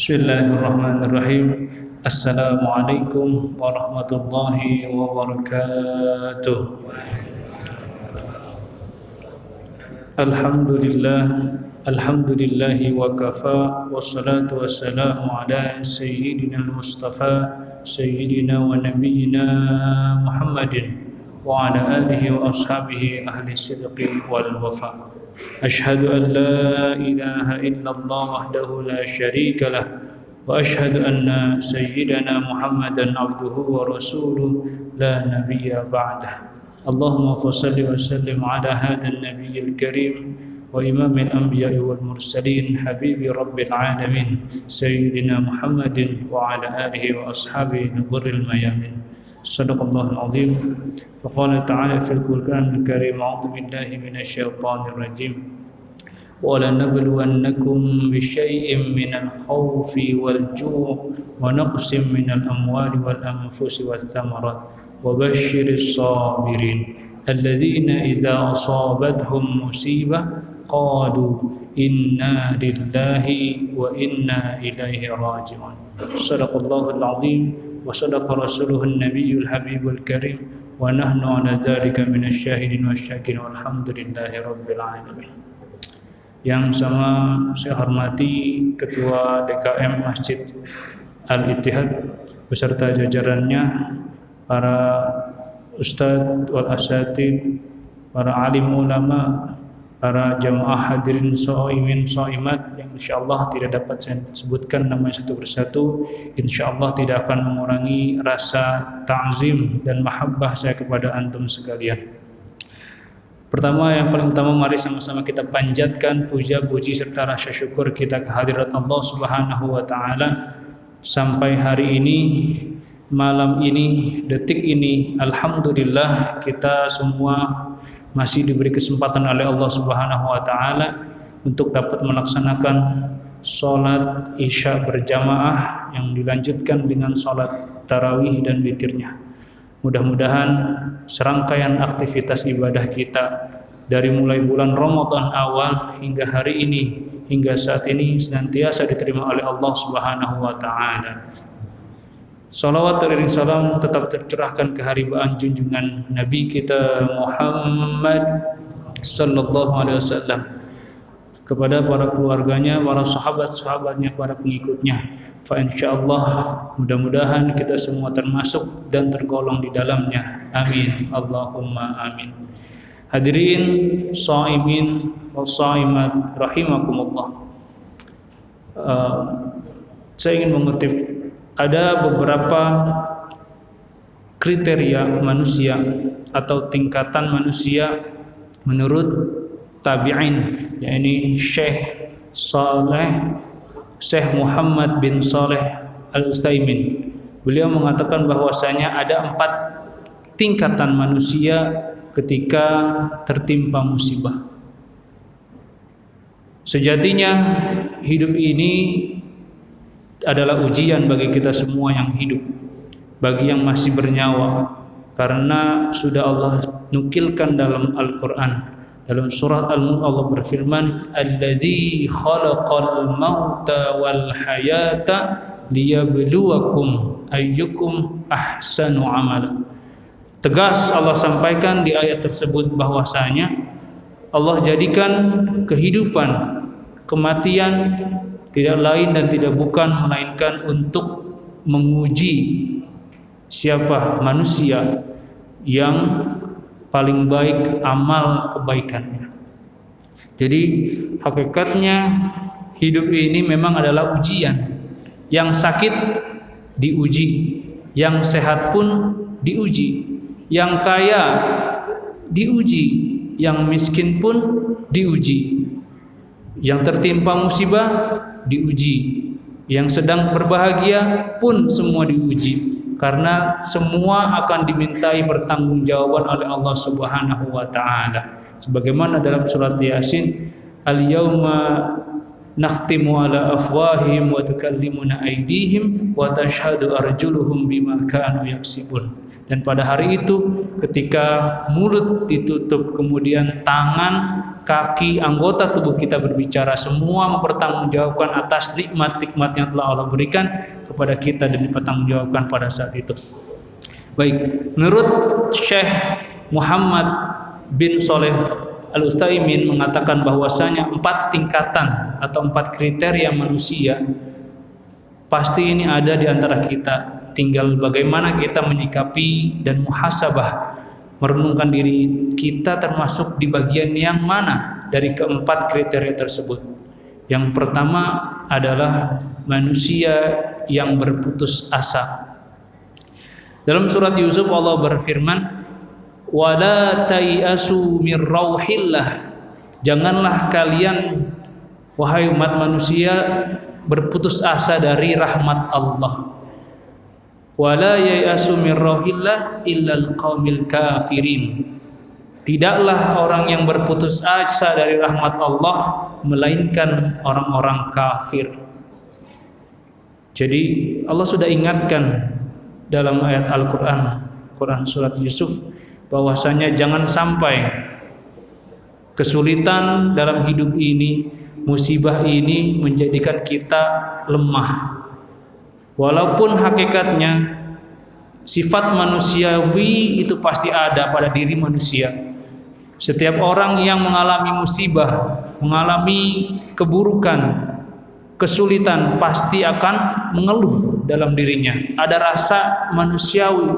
Bismillahirrahmanirrahim. Assalamualaikum warahmatullahi wabarakatuh. Alhamdulillahi wa kafa, wassalatu wassalamu ala sayyidina al-mustafa sayyidina wa nabiyyina Muhammadin wa ala alihi wa ashabihi ahli sidqi wal wafa. Ashhadu an la ilaha illallah wahdahu la syarika lah wa ashhadu anna sayyidana Muhammadan abduhu wa rasuluh la nabiyya ba'dah. Allahumma salli wa sallim ala hadha an-nabiyyil karim wa imamil anbiya'i wal mursalin habibi rabbil alamin sayyidina Muhammadin wa ala alihi wa ashabihi al-ghurril mayamin. Sadaqallahul azim. Faqala ta'ala fil Qur'anil karim, a'udzu billahi minasy syaithanir rajim. Wa lanabluwannakum bisyai'in minal khaufi wal ju' wa naqsin minal amwali wal anfusi wath thamarat wa basyyiris sabirin alladzina idza asabathum musibah qalu inna lillahi wa inna ilaihi raji'un. Sadaqallahul azim wa sadaqa rasuluhun nabiyyul habibul karim wa nahnu ala dzalika minasyahidin wasyakirin walhamdulillahi rabbil alamin. Yang sama saya hormati Ketua DKM Masjid Al-Ittihad beserta jajarannya, para ustadz wal asatid, para alim ulama, para jamaah hadirin shaimin shaimat yang insyaallah tidak dapat saya sebutkan namanya satu persatu, insyaallah tidak akan mengurangi rasa ta'zim dan mahabbah saya kepada antum sekalian. Pertama, yang paling utama, mari sama-sama kita panjatkan puja puji serta rasa syukur kita kehadirat Allah Subhanahu wa taala sampai hari ini, malam ini, detik ini, alhamdulillah kita semua masih diberi kesempatan oleh Allah Subhanahu wa taala untuk dapat melaksanakan salat Isya berjamaah yang dilanjutkan dengan salat tarawih dan witirnya. Mudah-mudahan serangkaian aktivitas ibadah kita dari mulai bulan Ramadan awal hingga hari ini, hingga saat ini senantiasa diterima oleh Allah Subhanahu wa taala. Salawat dan salam tetap tercurahkan ke haribaan junjungan Nabi kita Muhammad sallallahu alaihi wasallam, kepada para keluarganya, para sahabat-sahabatnya, para pengikutnya. Fa insyaallah mudah-mudahan kita semua termasuk dan tergolong di dalamnya. Amin. Allahumma amin. Hadirin shaimin wal shaimat rahimakumullah. Saya ingin mengutip, ada beberapa kriteria manusia atau tingkatan manusia menurut tabi'in, yakni Syekh Muhammad bin Shalih Al-Utsaimin. Beliau mengatakan bahwasanya ada 4 tingkatan manusia ketika tertimpa musibah. Sejatinya hidup ini adalah ujian bagi kita semua yang hidup, bagi yang masih bernyawa, karena sudah Allah nukilkan dalam Al-Quran. Dalam surat Al-Mulk Allah berfirman, "Allazi khalaqal mauta wal hayata liyabluwakum ayyukum ahsanu amala." Tegas Allah sampaikan di ayat tersebut bahwasanya Allah jadikan kehidupan, kematian tidak lain dan tidak bukan melainkan untuk menguji siapa manusia yang paling baik amal kebaikannya. Jadi hakikatnya hidup ini memang adalah ujian. Yang sakit diuji, yang sehat pun diuji, yang kaya diuji, yang miskin pun diuji, yang tertimpa musibah diuji, yang sedang berbahagia pun semua diuji. Karena semua akan dimintai pertanggungjawaban oleh Allah Subhanahu wa taala. Sebagaimana dalam surat Yasin, "Al-yauma nakhtimu ala afwahihim wa tukallimuna aydihim wa tashhadu arjuluhum bima kanu yaksibun." Dan pada hari itu ketika mulut ditutup, kemudian tangan kaki, anggota tubuh kita berbicara, semua mempertanggungjawabkan atas nikmat-nikmat yang telah Allah berikan kepada kita dan dipertanggungjawabkan pada saat itu. Baik, menurut Syekh Muhammad bin Shalih Al-Utsaimin mengatakan bahwasanya 4 tingkatan atau 4 kriteria manusia pasti ini ada di antara kita. Tinggal bagaimana kita menyikapi dan muhasabah, merenungkan diri kita termasuk di bagian yang mana dari keempat kriteria tersebut. Yang pertama adalah manusia yang berputus asa. Dalam surat Yusuf Allah berfirman, "Wala tayasu mir rauhillah." Janganlah kalian wahai umat manusia berputus asa dari rahmat Allah. Wala yayasu mir rauhillah illal qaumil kafirin. Tidaklah orang yang berputus asa dari rahmat Allah melainkan orang-orang kafir. Jadi Allah sudah ingatkan dalam ayat Al-Qur'an, Quran surat Yusuf, bahwasanya jangan sampai kesulitan dalam hidup ini, musibah ini menjadikan kita lemah. Walaupun hakikatnya sifat manusiawi itu pasti ada pada diri manusia. Setiap orang yang mengalami musibah, mengalami keburukan, kesulitan pasti akan mengeluh dalam dirinya. Ada rasa manusiawi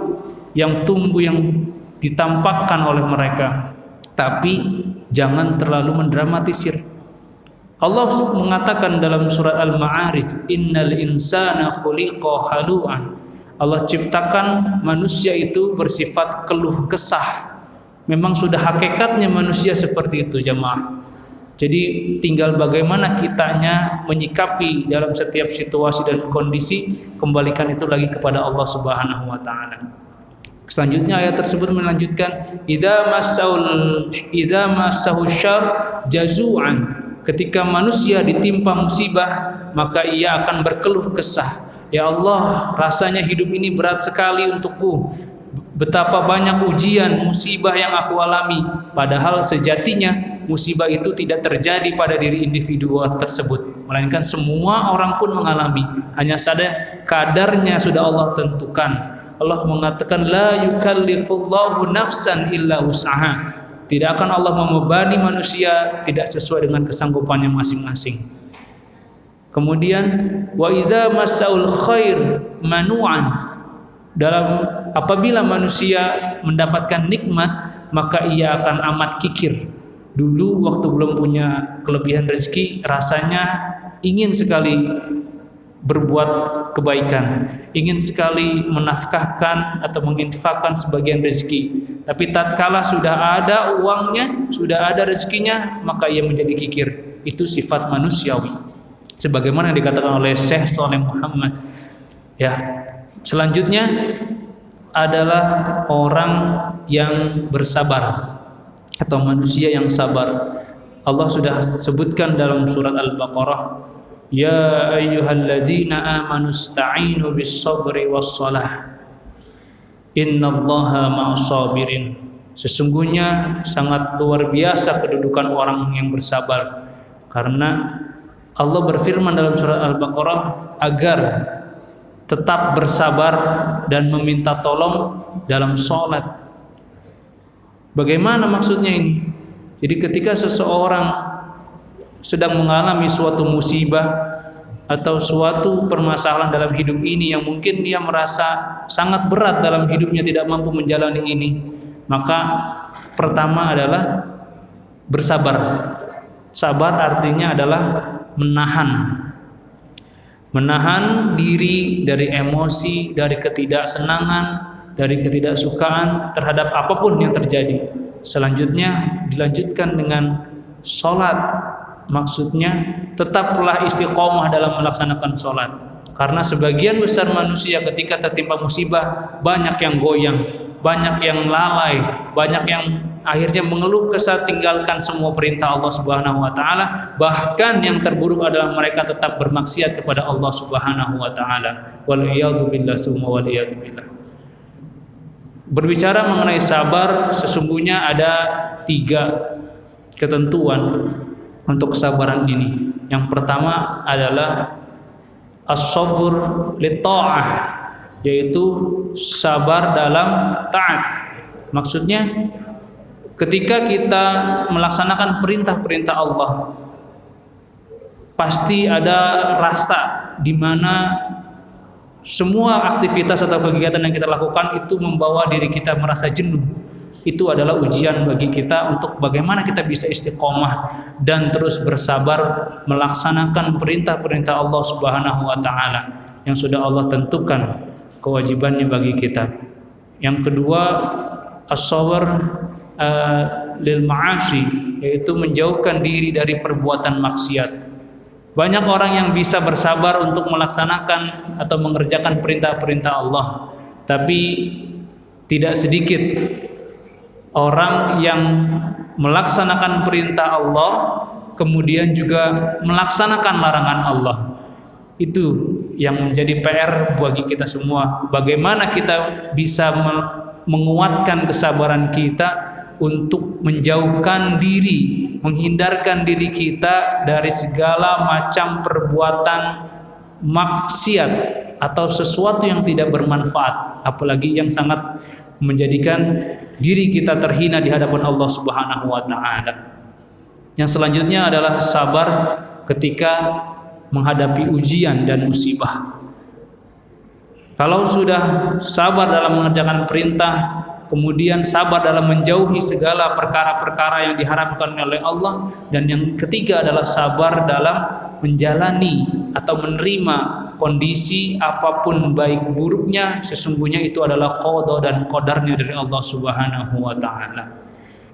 yang tumbuh, yang ditampakkan oleh mereka. Tapi jangan terlalu mendramatisir. Allah mengatakan dalam surat Al-Ma'arij, "Innal insana khuliqa halu'an." Allah ciptakan manusia itu bersifat keluh kesah. Memang sudah hakikatnya manusia seperti itu, jamaah. Jadi tinggal bagaimana kitanya menyikapi dalam setiap situasi dan kondisi, kembalikan itu lagi kepada Allah Subhanahu wa taala. Selanjutnya ayat tersebut melanjutkan, idza massahu syarr jazu'an. Ketika manusia ditimpa musibah, maka ia akan berkeluh kesah. Ya Allah, rasanya hidup ini berat sekali untukku. Betapa banyak ujian, musibah yang aku alami. Padahal sejatinya musibah itu tidak terjadi pada diri individu tersebut, melainkan semua orang pun mengalami. Hanya saja kadarnya sudah Allah tentukan. Allah mengatakan, la yukallifullahu nafsan illa wus'aha. Tidak akan Allah membebani manusia tidak sesuai dengan kesanggupannya masing-masing. Kemudian wa idza massaul khair manu'an. Apabila manusia mendapatkan nikmat, maka ia akan amat kikir. Dulu waktu belum punya kelebihan rezeki, rasanya ingin sekali berbuat kebaikan, ingin sekali menafkahkan atau menginfakkan sebagian rezeki. Tapi tatkala sudah ada uangnya, sudah ada rezekinya, maka ia menjadi kikir. Itu sifat manusiawi. Sebagaimana dikatakan oleh Syekh Shalih Muhammad. Ya. Selanjutnya adalah orang yang bersabar atau manusia yang sabar. Allah sudah sebutkan dalam surat Al-Baqarah, ya ayyuhalladzina amanu ista'inu bis-sabri was-shalah innallaha ma'as sabirin. Sesungguhnya sangat luar biasa kedudukan orang yang bersabar, karena Allah berfirman dalam surat Al-Baqarah agar tetap bersabar dan meminta tolong dalam sholat. Bagaimana maksudnya ini? Jadi ketika seseorang sedang mengalami suatu musibah atau suatu permasalahan dalam hidup ini yang mungkin dia merasa sangat berat dalam hidupnya, tidak mampu menjalani ini, maka pertama adalah bersabar. Sabar artinya adalah menahan diri dari emosi, dari ketidaksenangan, dari ketidaksukaan terhadap apapun yang terjadi. Selanjutnya dilanjutkan dengan sholat. Maksudnya tetaplah istiqomah dalam melaksanakan sholat. Karena sebagian besar manusia ketika tertimpa musibah banyak yang goyang, banyak yang lalai, banyak yang akhirnya mengeluh kesah, tinggalkan semua perintah Allah Subhanahu wa taala. Bahkan yang terburuk adalah mereka tetap bermaksiat kepada Allah Subhanahu wa taala. Wal iyadu billah summa wal iyadu billah. Berbicara mengenai sabar, sesungguhnya ada 3 ketentuan untuk kesabaran ini. Yang pertama adalah as-sabr li ta'ah, yaitu sabar dalam taat. Maksudnya ketika kita melaksanakan perintah-perintah Allah, pasti ada rasa di mana semua aktivitas atau kegiatan yang kita lakukan itu membawa diri kita merasa jenuh. Itu adalah ujian bagi kita untuk bagaimana kita bisa istiqomah dan terus bersabar melaksanakan perintah-perintah Allah Subhanahu wa taala yang sudah Allah tentukan kewajibannya bagi kita. Yang kedua, as-sabr lil ma'asi, yaitu menjauhkan diri dari perbuatan maksiat. Banyak orang yang bisa bersabar untuk melaksanakan atau mengerjakan perintah-perintah Allah, tapi tidak sedikit orang yang melaksanakan perintah Allah kemudian juga melaksanakan larangan Allah. Itu yang menjadi PR bagi kita semua. Bagaimana kita bisa menguatkan kesabaran kita untuk menjauhkan diri, menghindarkan diri kita dari segala macam perbuatan maksiat atau sesuatu yang tidak bermanfaat, apalagi yang sangat menjadikan diri kita terhina di hadapan Allah Subhanahu wa taala. Yang selanjutnya adalah sabar ketika menghadapi ujian dan musibah. Kalau sudah sabar dalam mengerjakan perintah, kemudian sabar dalam menjauhi segala perkara-perkara yang diharapkan oleh Allah, dan yang ketiga adalah sabar dalam menjalani atau menerima kondisi apapun baik buruknya, sesungguhnya itu adalah qada dan qadarnya dari Allah Subhanahu wa taala.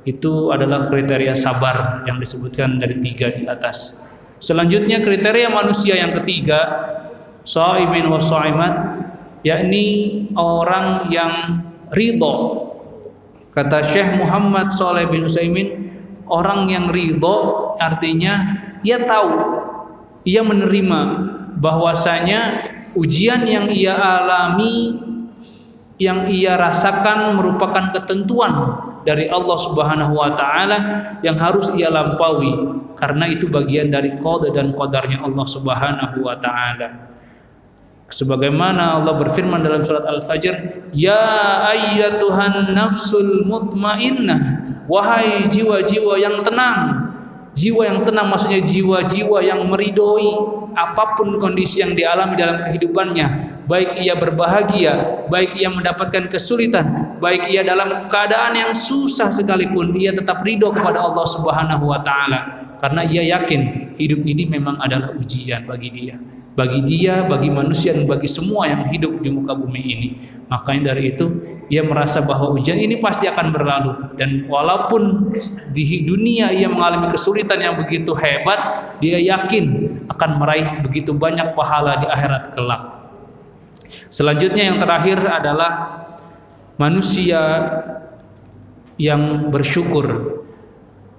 Itu adalah kriteria sabar yang disebutkan dari 3 di atas. Selanjutnya kriteria manusia yang ketiga, shaimin wa shaimat, yakni orang yang ridho. Kata Syekh Muhammad Shalih bin Utsaimin, orang yang ridho artinya ia tahu, ia menerima bahwasanya ujian yang ia alami, yang ia rasakan merupakan ketentuan dari Allah Subhanahu wa taala yang harus ia lampaui, karena itu bagian dari qada dan qadarnya Allah Subhanahu wa taala. Sebagaimana Allah berfirman dalam surat Al-Fajr, ya ayyatuhan nafsul mutmainnah, wahai jiwa-jiwa yang tenang. Jiwa yang tenang maksudnya jiwa-jiwa yang meridhoi apapun kondisi yang dialami dalam kehidupannya, baik ia berbahagia, baik ia mendapatkan kesulitan, baik ia dalam keadaan yang susah sekalipun, ia tetap ridho kepada Allah Subhanahu wa taala, karena ia yakin hidup ini memang adalah ujian bagi dia, bagi manusia dan bagi semua yang hidup di muka bumi ini. Makanya dari itu ia merasa bahwa ujian ini pasti akan berlalu, dan walaupun di dunia ia mengalami kesulitan yang begitu hebat, dia yakin akan meraih begitu banyak pahala di akhirat kelak. Selanjutnya yang terakhir adalah manusia yang bersyukur.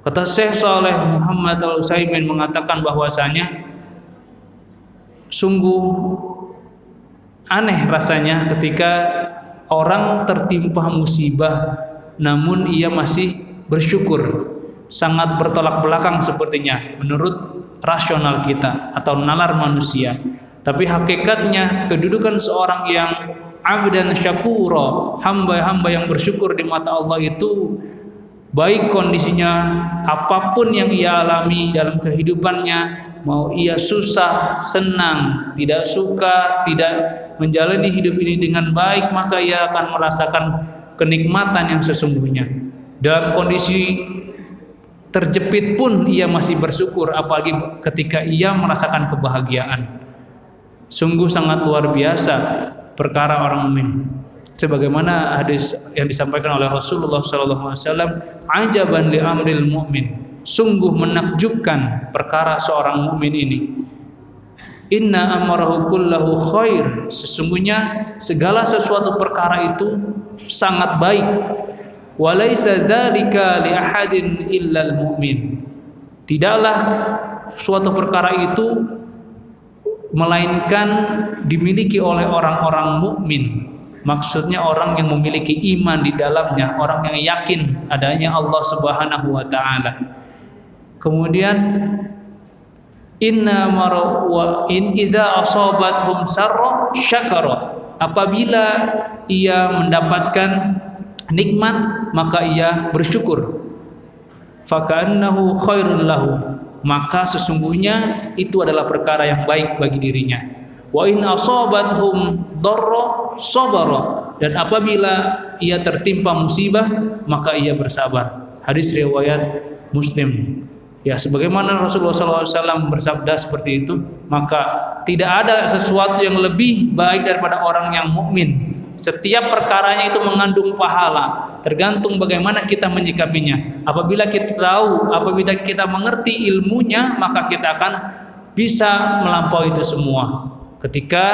Kata Syekh Shalih Muhammad Al-Utsaimin mengatakan bahwasanya sungguh aneh rasanya ketika orang tertimpa musibah namun ia masih bersyukur. Sangat bertolak belakang sepertinya menurut rasional kita atau nalar manusia. Tapi hakikatnya kedudukan seorang yang abdan syakura, hamba-hamba yang bersyukur di mata Allah itu, baik kondisinya apapun yang ia alami dalam kehidupannya, mau ia susah, senang, tidak suka, tidak menjalani hidup ini dengan baik, maka ia akan merasakan kenikmatan yang sesungguhnya. Dalam kondisi terjepit pun ia masih bersyukur, apalagi ketika ia merasakan kebahagiaan. Sungguh sangat luar biasa perkara orang mukmin. Sebagaimana hadis yang disampaikan oleh Rasulullah SAW, ajaban li amril mu'min, sungguh menakjubkan perkara seorang mukmin ini. Inna amarahu kullahu khair, sesungguhnya segala sesuatu perkara itu sangat baik. Walaysa dzalika li ahadin illal mu'min, tidaklah suatu perkara itu melainkan dimiliki oleh orang-orang mukmin. Maksudnya orang yang memiliki iman di dalamnya, orang yang yakin adanya Allah Subhanahu wa taala. Kemudian inna wa in idza asabathum sarra syakara, apabila ia mendapatkan nikmat maka ia bersyukur, faka'annahu khairun lahu, maka sesungguhnya itu adalah perkara yang baik bagi dirinya. Wa in asabathum darra sabara, dan apabila ia tertimpa musibah maka ia bersabar. Hadis riwayat Muslim. Ya, sebagaimana Rasulullah SAW bersabda seperti itu, maka tidak ada sesuatu yang lebih baik daripada orang yang mukmin. Setiap perkaranya itu mengandung pahala, tergantung bagaimana kita menyikapinya. Apabila kita tahu, apabila kita mengerti ilmunya, maka kita akan bisa melampaui itu semua. Ketika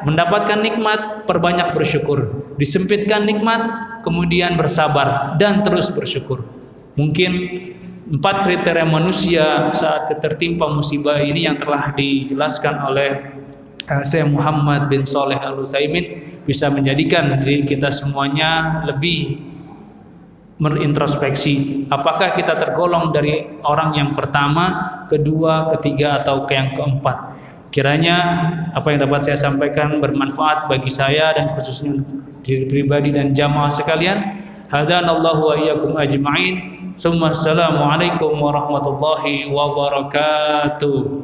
mendapatkan nikmat, perbanyak bersyukur. Disempitkan nikmat, kemudian bersabar dan terus bersyukur. Mungkin 4 kriteria manusia saat tertimpa musibah ini yang telah dijelaskan oleh Syekh Muhammad bin Shalih Al-Utsaimin bisa menjadikan diri kita semuanya lebih berintrospeksi. Apakah kita tergolong dari orang yang pertama, kedua, ketiga, atau yang keempat? Kiranya apa yang dapat saya sampaikan bermanfaat bagi saya dan khususnya diri pribadi dan jamaah sekalian. Hadanallahu wa iyyakum ajma'in. Assalamualaikum warahmatullahi wabarakatuh.